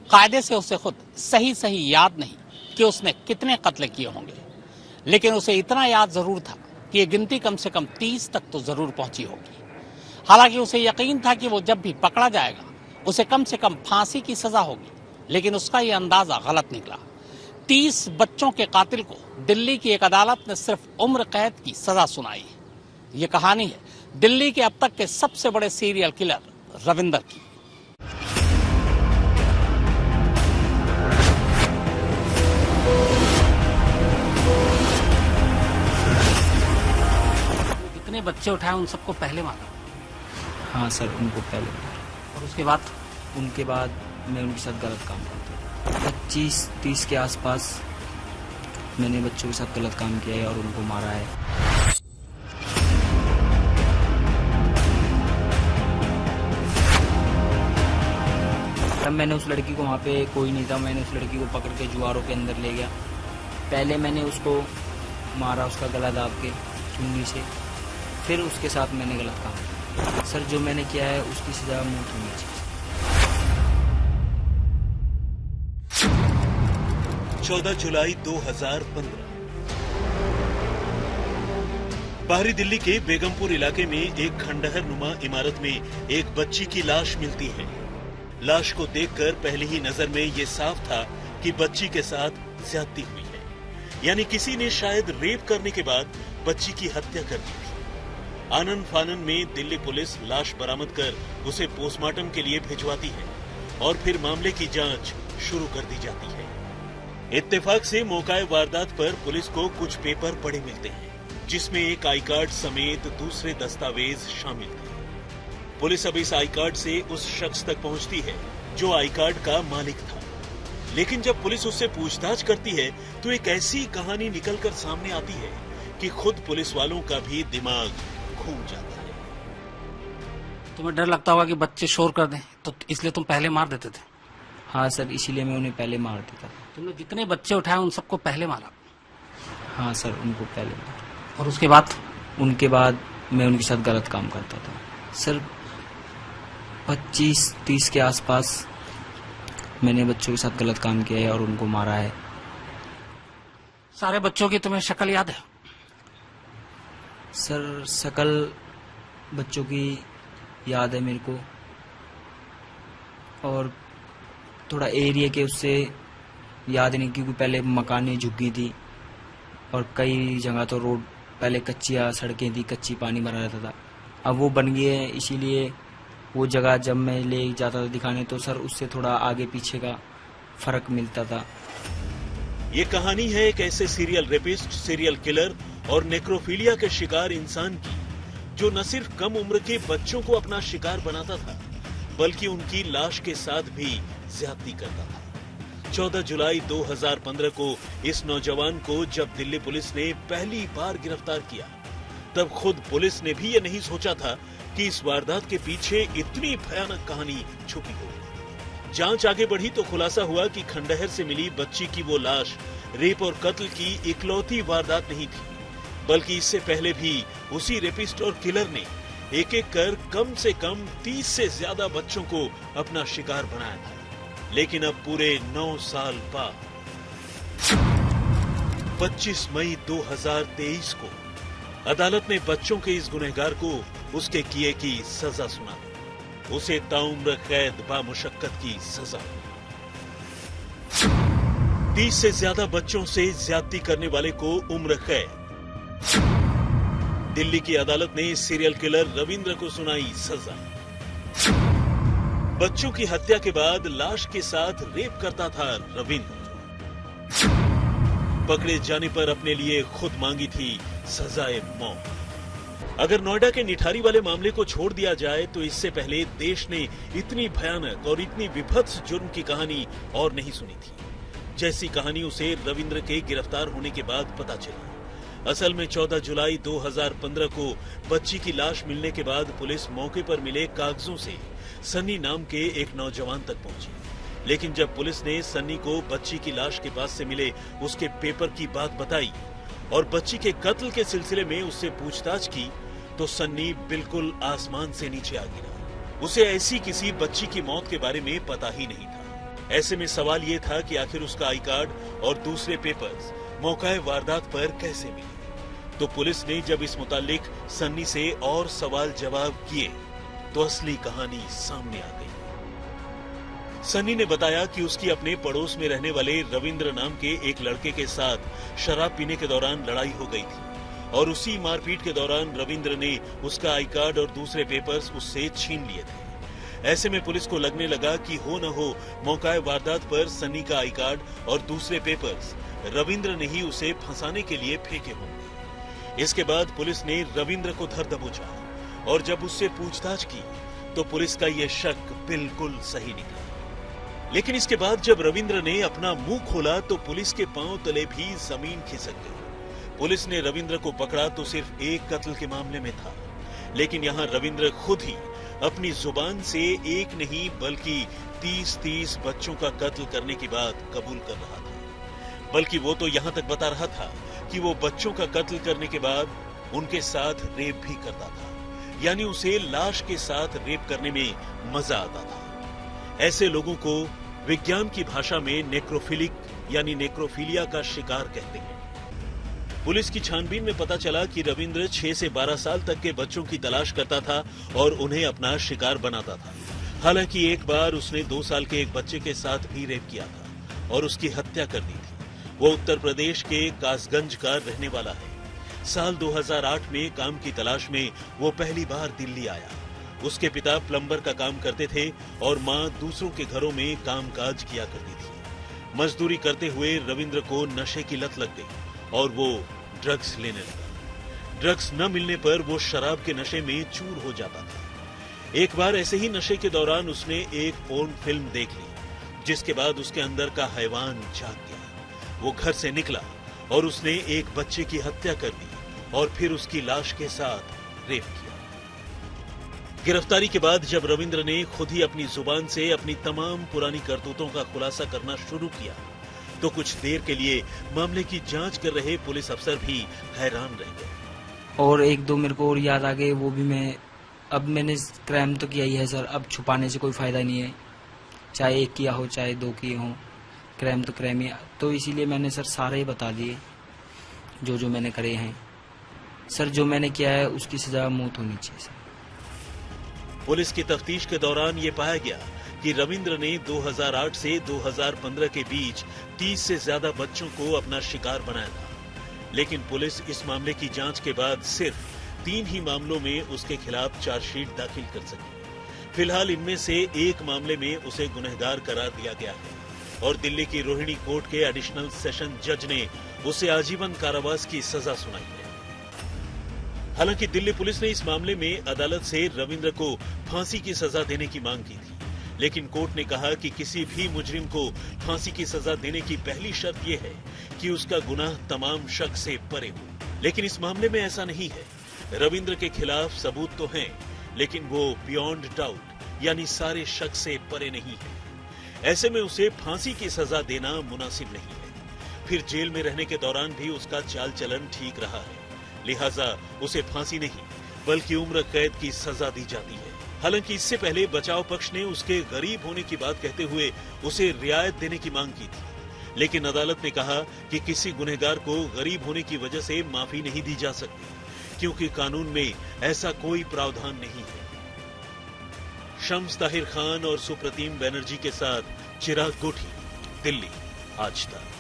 कायदे से उसे खुद सही सही याद नहीं कि उसने कितने कत्ल किए होंगे, लेकिन उसे इतना याद जरूर था कि ये गिनती कम से कम 30 तक तो जरूर पहुंची होगी। हालांकि उसे यकीन था कि वो जब भी पकड़ा जाएगा उसे कम से कम फांसी की सजा होगी, लेकिन उसका ये अंदाजा गलत निकला। 30 बच्चों के कातिल को दिल्ली की एक अदालत ने सिर्फ उम्र कैद की सजा सुनाई। ये कहानी है दिल्ली के अब तक के सबसे बड़े सीरियल किलर रविंदर की। जितने बच्चे उठाए उन सबको पहले मारा? हाँ सर, उनको पहले मारा। और उसके बाद मैं उनके साथ गलत काम करता था। 25-30 के आसपास मैंने बच्चों के साथ गलत काम किया है और उनको मारा है। तब मैंने उस लड़की को, वहाँ पे कोई नहीं था, मैंने उस लड़की को पकड़ के जुआरों के अंदर ले गया। पहले मैंने उसको मारा, उसका गला दाब के चुन्नी से, फिर उसके साथ मैंने गलत काम किया। सर, जो मैंने किया है उसकी सजा मौत होनी चाहिए। 14 जुलाई 2015 बाहरी दिल्ली के बेगमपुर इलाके में एक खंडहर नुमा इमारत में एक बच्ची की लाश मिलती है। लाश को देखकर पहली ही नजर में ये साफ था कि बच्ची के साथ ज्यादती हुई है, यानी किसी ने शायद रेप करने के बाद बच्ची की हत्या कर दी थी। आनन फानन में दिल्ली पुलिस लाश बरामद कर उसे पोस्टमार्टम के लिए भिजवाती है और फिर मामले की जांच शुरू कर दी जाती है। इत्तेफाक से मौकाए वारदात पर पुलिस को कुछ पेपर पड़े मिलते हैं, जिसमें एक आई कार्ड समेत दूसरे दस्तावेज शामिल थे। पुलिस अब इस आई कार्ड से उस शख्स तक पहुंचती है जो आई कार्ड का मालिक था, लेकिन जब पुलिस उससे पूछताछ करती है तो एक ऐसी कहानी निकलकर सामने आती है कि खुद पुलिस वालों का भी दिमाग घूम जाता है। तुम्हें डर लगता होगा कि बच्चे शोर कर दें, तो इसलिए तुम पहले मार देते थे? हाँ सर, इसीलिए मैं उन्हें पहले मार देता था। तुमने जितने बच्चे उठाए उन सबको पहले मारा? हाँ सर, उनको पहले मारा। और उसके बाद मैं उनके साथ गलत काम करता था। सर, 25-30 के आसपास मैंने बच्चों के साथ गलत काम किया है और उनको मारा है। सारे बच्चों की तुम्हें शक्ल याद है? सर, शक्ल बच्चों की याद है मेरे को, और थोड़ा एरिया के उससे याद नहीं, क्योंकि पहले मकानें झुकी थी और कई जगह तो रोड पहले कच्चियाँ सड़कें थी, कच्ची पानी भरा रहता था। अब वो बन गए हैं, इसीलिए वो जगह जब मैं ले जाता था दिखाने तो सर उससे थोड़ा आगे पीछे का फर्क मिलता था। ये कहानी है एक ऐसे सीरियल रेपिस्ट, सीरियल किलर और नेक्रोफिलिया के शिकार इंसान की, जो न सिर्फ कम उम्र के बच्चों को अपना शिकार बनाता था, बल्कि उनकी लाश के साथ भी ज्यादती करता था। 14 जुलाई 2015 को इस नौजवान को जब दिल्ली पुलिस ने पहली बार गिरफ्तार किया, तब खुद पुलिस ने भी ये नहीं सोचा था कि इस वारदात के पीछे इतनी भयानक कहानी छुपी होगी। जांच आगे बढ़ी तो खुलासा हुआ कि खंडहर से मिली बच्ची की वो लाश रेप और कत्ल की इकलौती वारदात नहीं थी, बल्कि इससे पहले भी उसी रेपिस्ट और किलर ने एक एक कर कम से कम 30 से ज्यादा बच्चों को अपना शिकार बनाया था। लेकिन अब पूरे 9 साल बाद 25 मई 2023 को अदालत ने बच्चों के इस गुनहगार को उसके किए की सजा सुना। उसे ताउम्र कैद बामुशक्कत की सजा। 30 से ज्यादा बच्चों से ज्यादती करने वाले को उम्र कैद। दिल्ली की अदालत ने सीरियल किलर रविंद्र को सुनाई सजा। बच्चों की हत्या के बाद लाश के साथ रेप करता था रविंद्र। पकड़े जाने पर अपने लिए खुद मांगी थी सजाए मौत। अगर नोएडा के निठारी वाले मामले को छोड़ दिया जाए तो इससे पहले देश ने इतनी भयानक और इतनी विभत्स जुर्म की कहानी और नहीं सुनी थी, जैसी कहानी उसे रविंद्र के गिरफ्तार होने के बाद पता चली। असल में 14 जुलाई 2015 को बच्ची की लाश मिलने के बाद पुलिस मौके पर मिले कागजों से सन्नी नाम के एक नौजवान तक पहुंची। लेकिन जब पुलिस ने सन्नी को बच्ची की लाश के पास से मिले उसके पेपर की बात बताई और बच्ची के कत्ल के सिलसिले में उससे पूछताछ की, तो सन्नी बिल्कुल आसमान से नीचे आ गिरा। उसे ऐसी किसी बच्ची की मौत के बारे में पता ही नहीं था। ऐसे में सवाल ये था कि आखिर उसका आई कार्ड और दूसरे पेपर्स मौकाए वारदात पर कैसे मिले। तो पुलिस ने जब इस मुतालिक सन्नी से और सवाल जवाब किए तो असली कहानी सामने आ गई। सन्नी ने बताया कि उसकी अपने पड़ोस में रहने वाले रविंद्र नाम के एक लड़के के साथ शराब पीने के दौरान लड़ाई हो गई थी और उसी मारपीट के दौरान रविंद्र ने उसका आई कार्ड और दूसरे पेपर्स उससे छीन लिए थे। ऐसे में पुलिस को लगने लगा कि हो न हो मौकाए वारदात पर सन्नी का आई कार्ड और दूसरे पेपर्स रविंद्र ने ही उसे फंसाने के लिए फेंके होंगे। इसके बाद पुलिस ने रविंद्र को धर दबोचा और जब उससे पूछताछ की तो पुलिस का यह शक बिल्कुल सही निकला। लेकिन इसके बाद जब रविंद्र ने अपना मुंह खोला तो पुलिस के पांव तले भी जमीन खिसक गई। पुलिस ने रविंद्र को पकड़ा तो सिर्फ एक कत्ल के मामले में था, लेकिन यहां रविंद्र खुद ही अपनी जुबान से एक नहीं बल्कि 30 बच्चों का कत्ल करने की बात कबूल कर रहा था। बल्कि वो तो यहां तक बता रहा था कि वो बच्चों का कत्ल करने के बाद उनके साथ रेप भी करता था, यानी उसे लाश के साथ रेप करने में मजा आता था। ऐसे लोगों को विज्ञान की भाषा में नेक्रोफिलिक यानी नेक्रोफिलिया का शिकार कहते हैं। पुलिस की छानबीन में पता चला कि रविंद्र 6 से 12 साल तक के बच्चों की तलाश करता था और उन्हें अपना शिकार बनाता था। हालांकि एक बार उसने 2 साल के एक बच्चे के साथ भी रेप किया था और उसकी हत्या कर दी थी। वो उत्तर प्रदेश के कासगंज का रहने वाला है। साल 2008 में काम की तलाश में वो पहली बार दिल्ली आया। उसके पिता प्लम्बर का काम करते थे और माँ दूसरों के घरों में कामकाज किया करती थी। मजदूरी करते हुए रविंद्र को नशे की लत लग गई और वो ड्रग्स लेने लगा। ड्रग्स न मिलने पर वो शराब के नशे में चूर हो जाता था। एक बार ऐसे ही नशे के दौरान उसने एक पोर्न फिल्म देख ली, जिसके बाद उसके अंदर का हैवान जाग गया। वो घर से निकला और उसने एक बच्चे की हत्या कर दी और फिर उसकी लाश के साथ रेप किया। गिरफ्तारी के बाद जब रविंद्र ने खुद ही अपनी जुबान से अपनी तमाम पुरानी करतूतों का खुलासा करना शुरू किया तो कुछ देर के लिए मामले की जांच कर रहे पुलिस अफसर भी हैरान रह गए। और 1-2 मेरे को और याद आ गए, वो भी मैंने क्राइम तो किया ही है सर, अब छुपाने से कोई फायदा नहीं है। चाहे 1 किया हो चाहे 2 किए हों, क्राइम तो क्राइम ही। तो इसीलिए मैंने सर सारे बता दिए जो मैंने करे हैं। सर जो मैंने किया है उसकी सजा मौत होनी चाहिए सर। पुलिस की तफ्तीश के दौरान ये पाया गया कि रविंद्र ने 2008 से 2015 के बीच 30 से ज्यादा बच्चों को अपना शिकार बनाया था। लेकिन पुलिस इस मामले की जांच के बाद सिर्फ 3 ही मामलों में उसके खिलाफ चार्जशीट दाखिल कर सकी। फिलहाल इनमें से एक मामले में उसे गुनहगार करार दिया गया है और दिल्ली की रोहिणी कोर्ट के एडिशनल सेशन जज ने उसे आजीवन कारावास की सजा सुनाई है। हालांकि दिल्ली पुलिस ने इस मामले में अदालत से रविंद्र को फांसी की सजा देने की मांग की थी, लेकिन कोर्ट ने कहा कि किसी भी मुजरिम को फांसी की सजा देने की पहली शर्त यह है कि उसका गुनाह तमाम शक से परे हो। लेकिन इस मामले में ऐसा नहीं है। रविंद्र के खिलाफ सबूत तो हैं, लेकिन वो बियॉन्ड डाउट यानी सारे शक से परे नहीं है। ऐसे में उसे फांसी की सजा देना मुनासिब नहीं है। फिर जेल में रहने के दौरान भी उसका चाल चलन ठीक रहा है, लिहाजा उसे फांसी नहीं बल्कि उम्र कैद की सजा दी जाती है। हालांकि इससे पहले बचाव पक्ष ने उसके गरीब होने की बात कहते हुए उसे रियायत देने की मांग की थी, लेकिन अदालत ने कहा कि किसी गुनहगार को गरीब होने की वजह से माफी नहीं दी जा सकती, क्योंकि कानून में ऐसा कोई प्रावधान नहीं है। शम्स ताहिर खान और सुप्रतीम बैनर्जी के साथ चिराग गोठी, दिल्ली, आज तक।